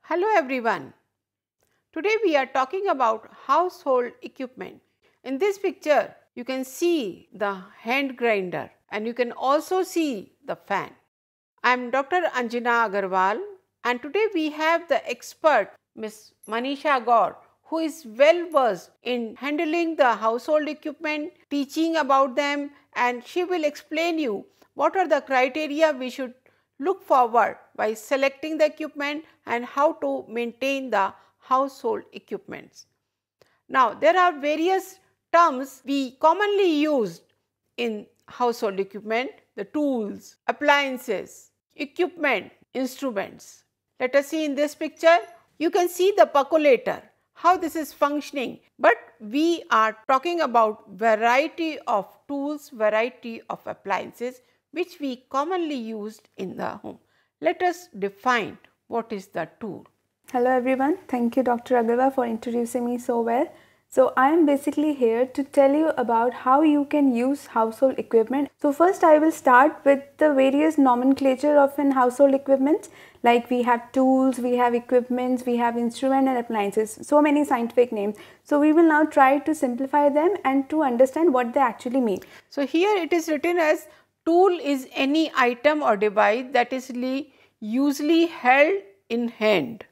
Hello everyone. Today we are talking about household equipment. In this picture you can see the hand grinder and you can also see the fan. I am Dr. Anjana Agarwal and today we have the expert Ms. Manisha Gaur, who is well versed in handling the household equipment, teaching about them, and she will explain you what are the criteria we should look forward by selecting the equipment and how to maintain the household equipments. Now, there are various terms we commonly use in household equipment: the tools, appliances, equipment, instruments. Let us see in this picture. You can see the percolator, how this is functioning, but we are talking about variety of tools, variety of appliances which we commonly used in the home. Let us define what is the tool. Hello everyone, thank you Dr. Agarwal for introducing me so well. So I am basically here to tell you about how you can use household equipment. So first I will start with the various nomenclature of an household equipment, like we have tools, we have equipments, we have instrument and appliances, so many scientific names. So we will now try to simplify them and to understand what they actually mean. So here it is written as tool is any item or device that is usually held in hand.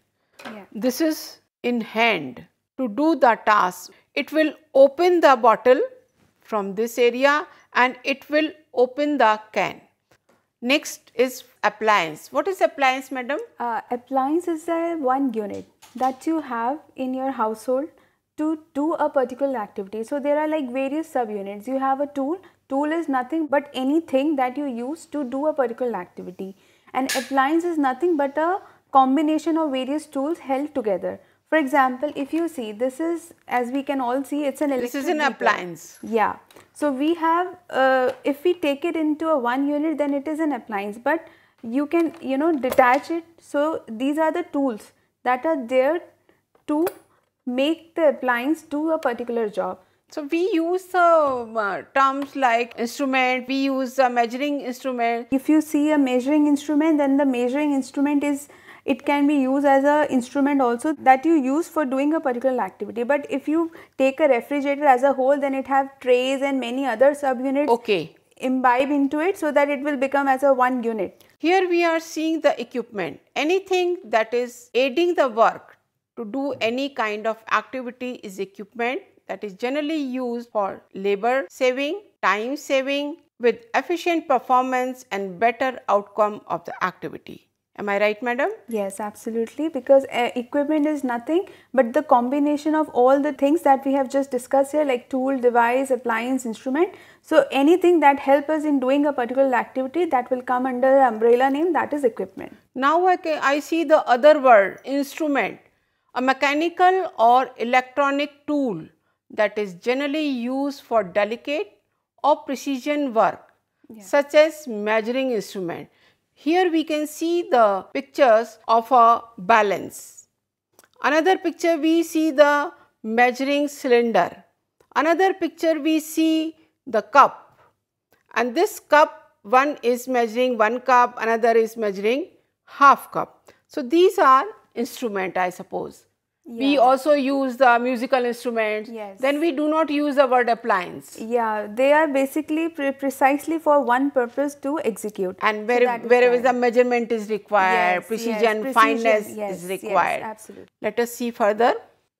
Yeah. This is in hand to do the task. It will open the bottle from this area and it will open the can. Next is appliance. What is appliance, madam? Appliance is a one unit that you have in your household to do a particular activity. So there are like various subunits. You have a tool. Tool is nothing but anything that you use to do a particular activity. And appliance is nothing but a combination of various tools held together. For example, if you see, this is, as we can all see, it's an electric This is an appliance. Yeah. So we have, if we take it into a one unit, then it is an appliance. But you can, detach it. So these are the tools that are there to make the appliance do a particular job. So we use terms like instrument, we use a measuring instrument. If you see a measuring instrument, then the measuring instrument is, it can be used as an instrument also that you use for doing a particular activity. But if you take a refrigerator as a whole, then it have trays and many other subunits imbibe into it, so that it will become as a one unit. Here we are seeing the equipment. Anything that is aiding the work to do any kind of activity is equipment that is generally used for labor saving, time saving, with efficient performance and better outcome of the activity. Am I right, madam? Yes, absolutely, because equipment is nothing but the combination of all the things that we have just discussed here, like tool, device, appliance, instrument. So anything that helps us in doing a particular activity, that will come under the umbrella name, that is equipment. Now I see the other word, instrument, a mechanical or electronic tool that is generally used for delicate or precision work, such as measuring instrument. Here we can see the pictures of a balance. Another picture we see the measuring cylinder. Another picture we see the cup. And this cup, one is measuring 1 cup, another is measuring half cup. So these are instrument, I suppose. Yeah. We also use the musical instruments. Yes. Then we do not use the word appliance. Yeah, they are basically precisely for one purpose, to execute. And wherever the measurement is required, yes, precision, fineness is required. Yes, absolutely. Let us see further.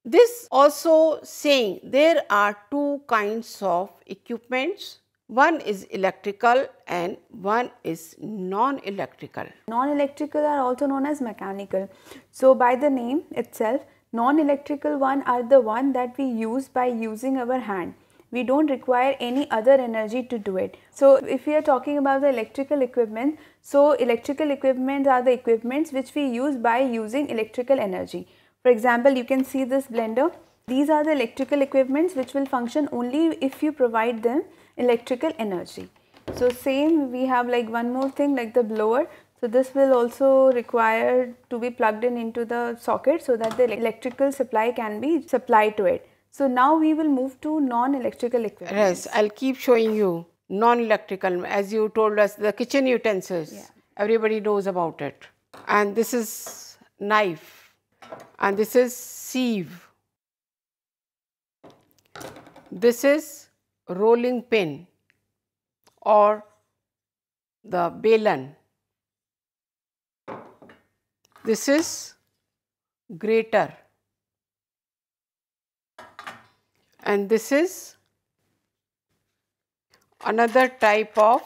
This also saying there are two kinds of equipments. One is electrical and one is non-electrical. Non-electrical are also known as mechanical. So by the name itself, non-electrical one are the one that we use by using our hand. We don't require any other energy to do it. So if we are talking about the electrical equipment, so electrical equipment are the equipments which we use by using electrical energy. For example, you can see this blender. These are the electrical equipments which will function only if you provide them electrical energy. So same, we have like one more thing, like the blower. So this will also require to be plugged into the socket so that the electrical supply can be supplied to it. So now we will move to non-electrical equipment. Yes, I'll keep showing you non-electrical, as you told us, the kitchen utensils. Yeah. Everybody knows about it. And this is knife. and this is sieve. This is rolling pin or the balan. This is grater, and this is another type of.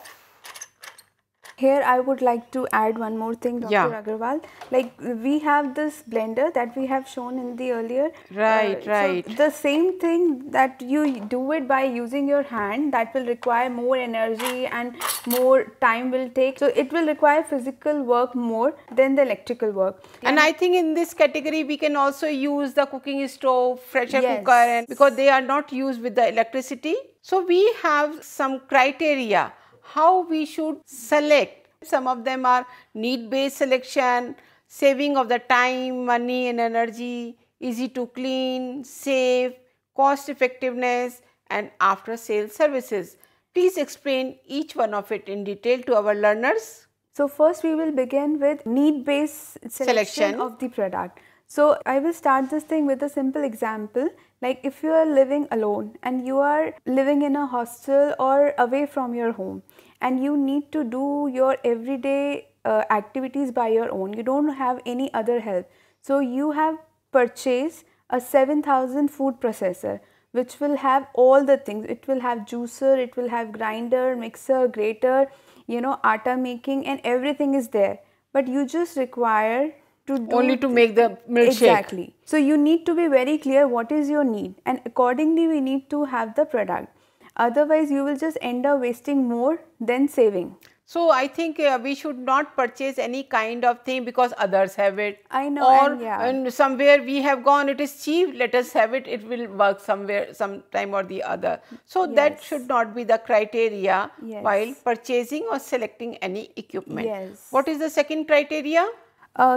Here I would like to add one more thing, Dr. Yeah. Agarwal. Like we have this blender that we have shown in the earlier. Right, right. So the same thing that you do it by using your hand, that will require more energy and more time will take. So it will require physical work more than the electrical work. And I think in this category we can also use the cooking stove, pressure Yes. cooker, and because they are not used with the electricity. So we have some criteria how we should select. Some of them are need based selection, saving of the time, money and energy, easy to clean, safe, cost effectiveness and after sales services. Please explain each one of it in detail to our learners. So first we will begin with need-based selection of the product. So I will start this thing with a simple example. Like if you are living alone and you are living in a hostel or away from your home and you need to do your everyday activities by your own, you don't have any other help. So you have purchased a 7000 food processor which will have all the things. It will have juicer, it will have grinder, mixer, grater, you know, atta making, and everything is there. But you just require to do Only to make the milkshake. Exactly. So you need to be very clear what is your need, and accordingly we need to have the product. Otherwise you will just end up wasting more than saving. So I think we should not purchase any kind of thing because others have it. I know, Or and yeah. and somewhere we have gone, it is cheap, let us have it, it will work somewhere, sometime or the other. So that Yes. should not be the criteria Yes. while purchasing or selecting any equipment. Yes. What is the second criteria?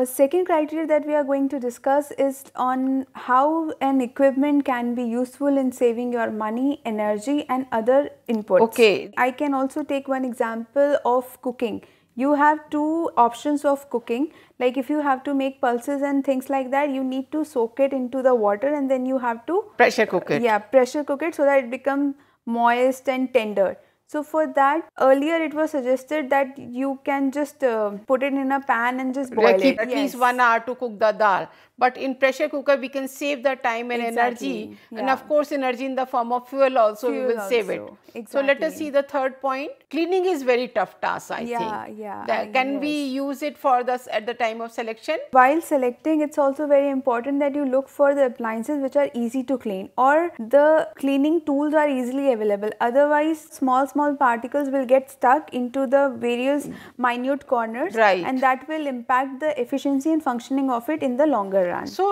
Second criteria that we are going to discuss is on how an equipment can be useful in saving your money, energy and other inputs. Okay. I can also take one example of cooking. You have two options of cooking. Like if you have to make pulses and things like that, you need to soak it into the water and then you have to Pressure cook it. Yeah, pressure cook it so that it becomes moist and tender. So for that, earlier it was suggested that you can just put it in a pan and just boil Keep it. at least Yes. 1 hour to cook the dal. But in pressure cooker we can save the time and Exactly, energy, and yeah. of course energy in the form of fuel also we Fuel will save it. also, So let us exactly. see the third point. Cleaning is very tough task, I Yeah, think. yeah, Can we yes. use it for this at the time of selection? While selecting, it's also very important that you look for the appliances which are easy to clean or the cleaning tools are easily available. Otherwise, small particles will get stuck into the various minute corners, Right. and that will impact the efficiency and functioning of it in the longer run. So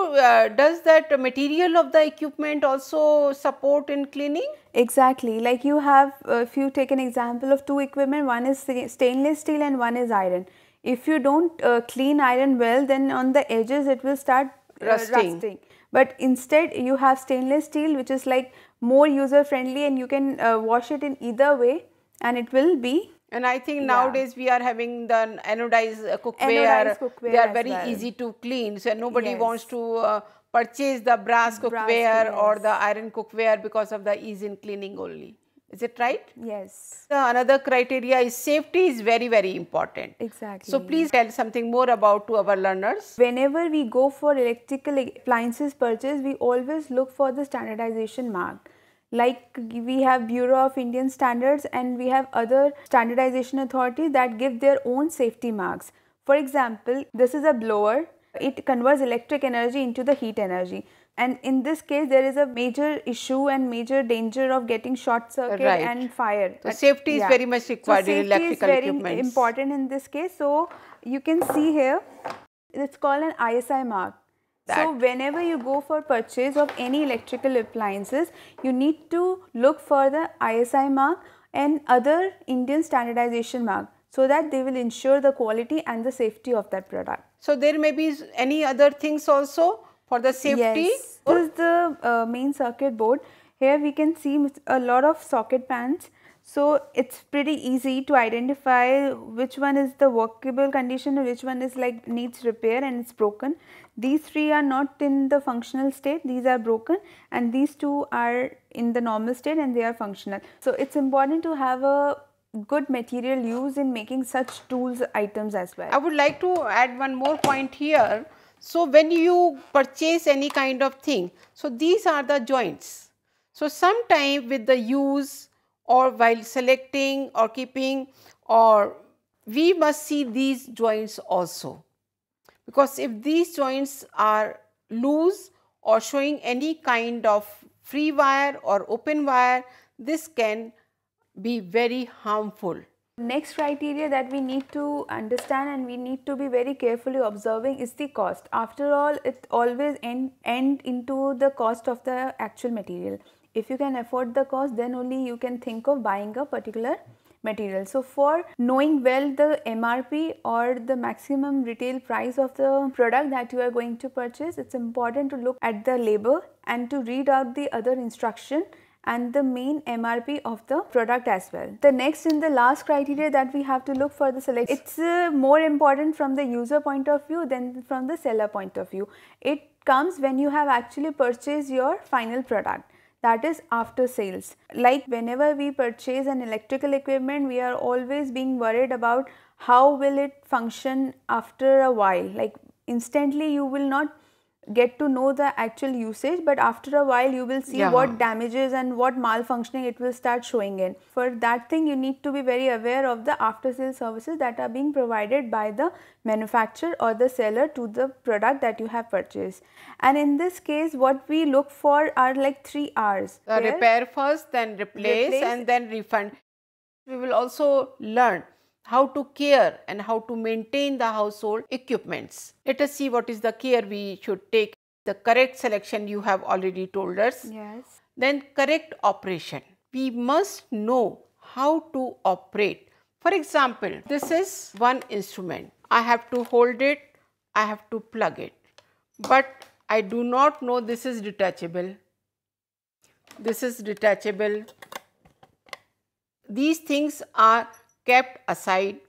does that material of the equipment also support in cleaning? Exactly. Like you have, if you take an example of two equipment, one is stainless steel and one is iron. If you don't clean iron well, then on the edges it will start Rusting. But instead you have stainless steel which is like more user friendly and you can wash it in either way and it will be. And I think nowadays we are having the anodized cookware. Anodized cookware They are as very well. easy to clean. So nobody Yes. wants to purchase the brass cookware or the iron cookware because of the ease in cleaning only. Is it right? Yes. Another criteria is safety is very, very important. Exactly. So please tell something more about to our learners. Whenever we go for electrical appliances purchase, we always look for the standardization mark. Like we have Bureau of Indian Standards and we have other standardization authorities that give their own safety marks. For example, this is a blower. It converts electric energy into the heat energy. And in this case, there is a major issue and major danger of getting short circuit Right. and fire. So safety is very much required in electrical Safety is very equipments. important in this case. So you can see here, it's called an ISI mark. So whenever you go for purchase of any electrical appliances, you need to look for the ISI mark and other Indian standardization mark so that they will ensure the quality and the safety of that product. So there may be any other things also for the safety? Yes, this is the main circuit board. Here we can see a lot of socket pans. So it's pretty easy to identify which one is the workable condition and which one is like needs repair and it's broken. These three are not in the functional state, these are broken, and these two are in the normal state and they are functional. So it's important to have a good material used in making such tools items as well. I would like to add one more point here. So when you purchase any kind of thing, so these are the joints. So sometime with the use or while selecting or keeping, or we must see these joints also, because if these joints are loose or showing any kind of free wire or open wire, this can be very harmful. Next criteria that we need to understand and we need to be very carefully observing is the cost. After all, it always end into the cost of the actual material. If you can afford the cost, then only you can think of buying a particular material. So for knowing well the MRP or the maximum retail price of the product that you are going to purchase, it's important to look at the label and to read out the other instruction and the main MRP of the product as well. The next and the last criteria that we have to look for the selection, it's more important from the user point of view than from the seller point of view. It comes when you have actually purchased your final product, that is after sales. Like whenever we purchase an electrical equipment, we are always being worried about how will it function after a while. Like instantly you will not get to know the actual usage, but after a while you will see what damages and what malfunctioning it will start showing in. For that thing you need to be very aware of the after sales services that are being provided by the manufacturer or the seller to the product that you have purchased. And in this case what we look for are like 3 R's. Repair first, then replace and then refund. We will also learn how to care and how to maintain the household equipments. Let us see what is the care we should take. The correct selection you have already told us. Yes. Then correct operation. We must know how to operate. For example, this is one instrument. I have to hold it, I have to plug it. But I do not know this is detachable. This is detachable. These things are kept aside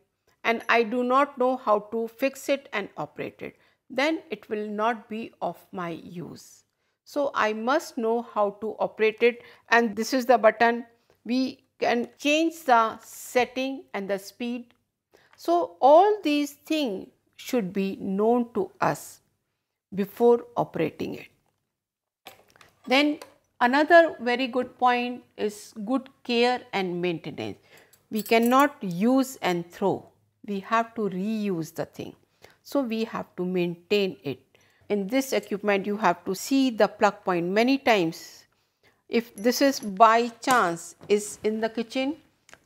and I do not know how to fix it and operate it, then it will not be of my use. So I must know how to operate it, and this is the button. We can change the setting and the speed. So all these things should be known to us before operating it. Then another very good point is good care and maintenance. We cannot use and throw, we have to reuse the thing. So we have to maintain it. In this equipment you have to see the plug point many times. If this is by chance is in the kitchen,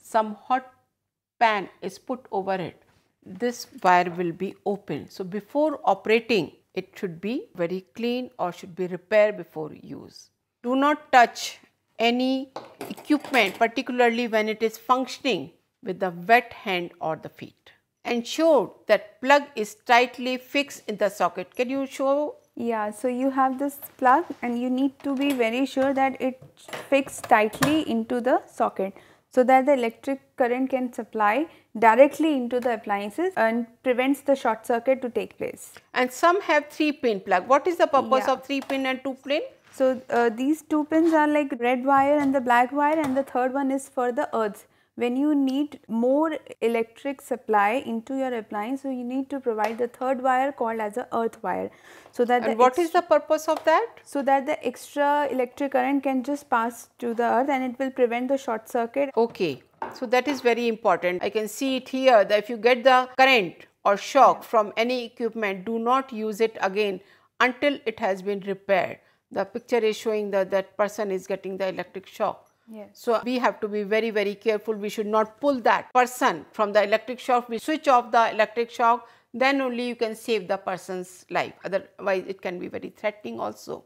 some hot pan is put over it, this wire will be open. So before operating it should be very clean or should be repaired before use. Do not touch any equipment, particularly when it is functioning, with the wet hand or the feet. Ensure that plug is tightly fixed in the socket. Can you show? Yeah, so you have this plug and you need to be very sure that it fixed tightly into the socket so that the electric current can supply directly into the appliances and prevents the short circuit to take place. And some have 3-pin plug. What is the purpose of 3-pin and 2-pin? So these 2 pins are like red wire and the black wire, and the third one is for the earths. When you need more electric supply into your appliance, so you need to provide the third wire called as a earth wire. So that and what is the purpose of that? So that the extra electric current can just pass to the earth and it will prevent the short circuit. Okay, so that is very important. I can see it here that if you get the current or shock from any equipment, do not use it again until it has been repaired. The picture is showing that that person is getting the electric shock. Yes. So we have to be very, very careful. We should not pull that person from the electric shock. We switch off the electric shock, then only you can save the person's life. Otherwise, it can be very threatening also.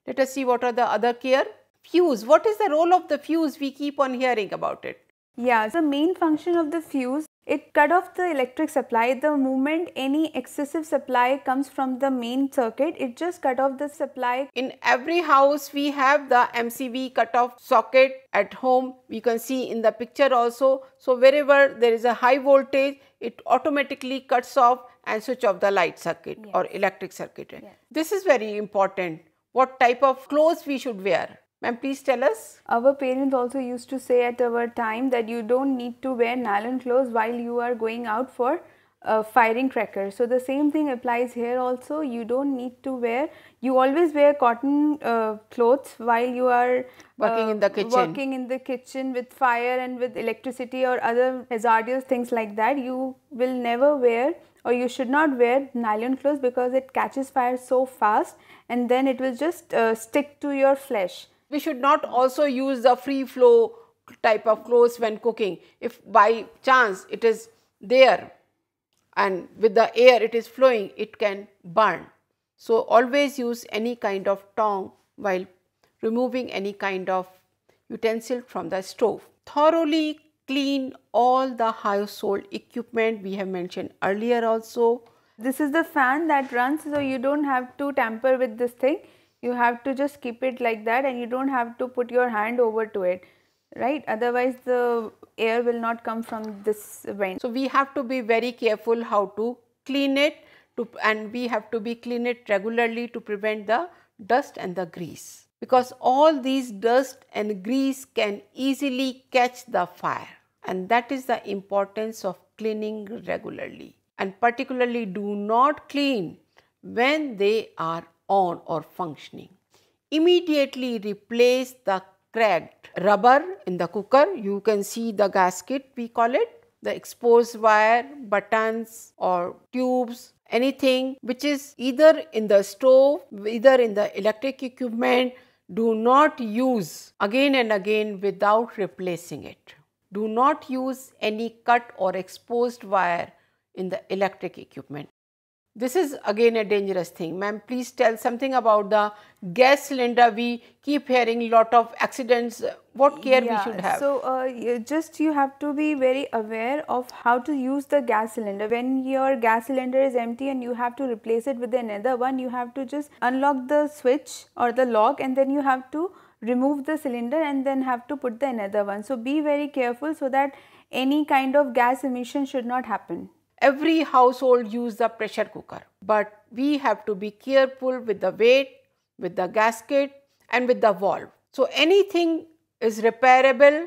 Let us see what are the other care. Fuse. What is the role of the fuse? We keep on hearing about it. Yeah, the main function of the fuse It cut off the electric supply. The moment any excessive supply comes from the main circuit, it just cut off the supply. In every house we have the MCB cutoff socket at home. You can see in the picture also. So wherever there is a high voltage, it automatically cuts off and switch off the light circuit or electric circuit. This is very important. What type of clothes we should wear? Ma'am, please tell us. Our parents also used to say at our time that you don't need to wear nylon clothes while you are going out for firing crackers. So the same thing applies here also. You don't need to wear, you always wear cotton clothes while you are working in the kitchen. Working in the kitchen with fire and with electricity or other hazardous things like that. You will never wear, or you should not wear, nylon clothes because it catches fire so fast and then it will just stick to your flesh. We should not also use the free flow type of clothes when cooking. If by chance it is there and with the air it is flowing, it can burn. So always use any kind of tongue while removing any kind of utensil from the stove. Thoroughly clean all the household equipment we have mentioned earlier also. This is the fan that runs, so you don't have to tamper with this thing. You have to just keep it like that and you don't have to put your hand over to it, right? Otherwise the air will not come from this vent. So we have to be very careful how to clean it, and we have to be clean it regularly to prevent the dust and the grease. Because all these dust and grease can easily catch the fire, and that is the importance of cleaning regularly. And particularly do not clean when they are on or functioning. Immediately replace the cracked rubber in the cooker. You can see the gasket, we call it, the exposed wire, buttons or tubes, anything which is either in the stove, either in the electric equipment. Do not use again and again without replacing it. Do not use any cut or exposed wire in the electric equipment. This is again a dangerous thing. Ma'am, please tell something about the gas cylinder. We keep hearing lot of accidents. What care we should have? So you have to be very aware of how to use the gas cylinder. When your gas cylinder is empty and you have to replace it with another one, you have to just unlock the switch or the lock, and then you have to remove the cylinder and then have to put the another one. So be very careful so that any kind of gas emission should not happen. Every household use the pressure cooker, but we have to be careful with the weight, with the gasket and with the valve. So anything is repairable,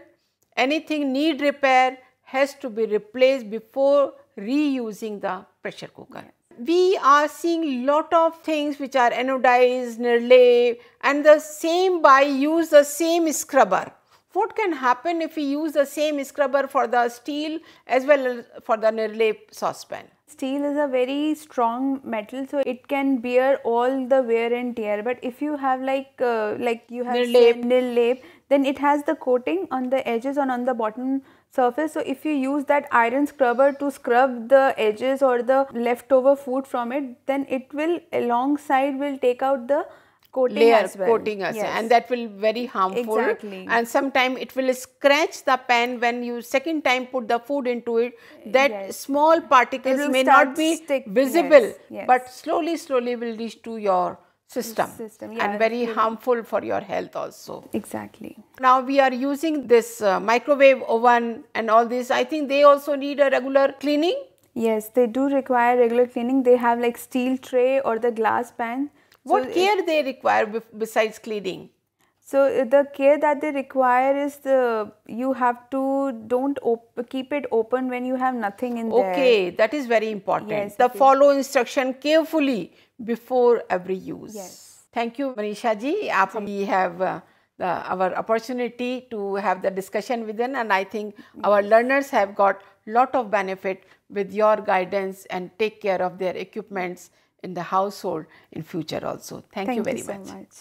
anything need repair has to be replaced before reusing the pressure cooker. We are seeing lot of things which are anodized, Nirlev, and the same use the same scrubber. What can happen if we use the same scrubber for the steel as well as for the Nirlev saucepan? Steel is a very strong metal, so it can bear all the wear and tear. But if you have like you have Nirlev, then it has the coating on the edges and on the bottom surface. So if you use that iron scrubber to scrub the edges or the leftover food from it, then it will alongside will take out the coating as well. And that will very harmful. Exactly. And sometimes it will scratch the pan when you second time put the food into it. That small particles may not be visible, but slowly will reach to your system and very harmful for your health also. Exactly. Now we are using this microwave oven and all this. I think they also need a regular cleaning. Yes, they do require regular cleaning. They have like steel tray or the glass pan. What care they require besides cleaning? So the care that they require is you have to don't keep it open when you have nothing in there. Okay, that is very important. Yes, follow instruction carefully before every use. Yes. Thank you, Manisha ji. We have our opportunity to have the discussion within, and I think our learners have got lot of benefit with your guidance and take care of their equipments in the household in future also. Thank you very much. Thank you so much.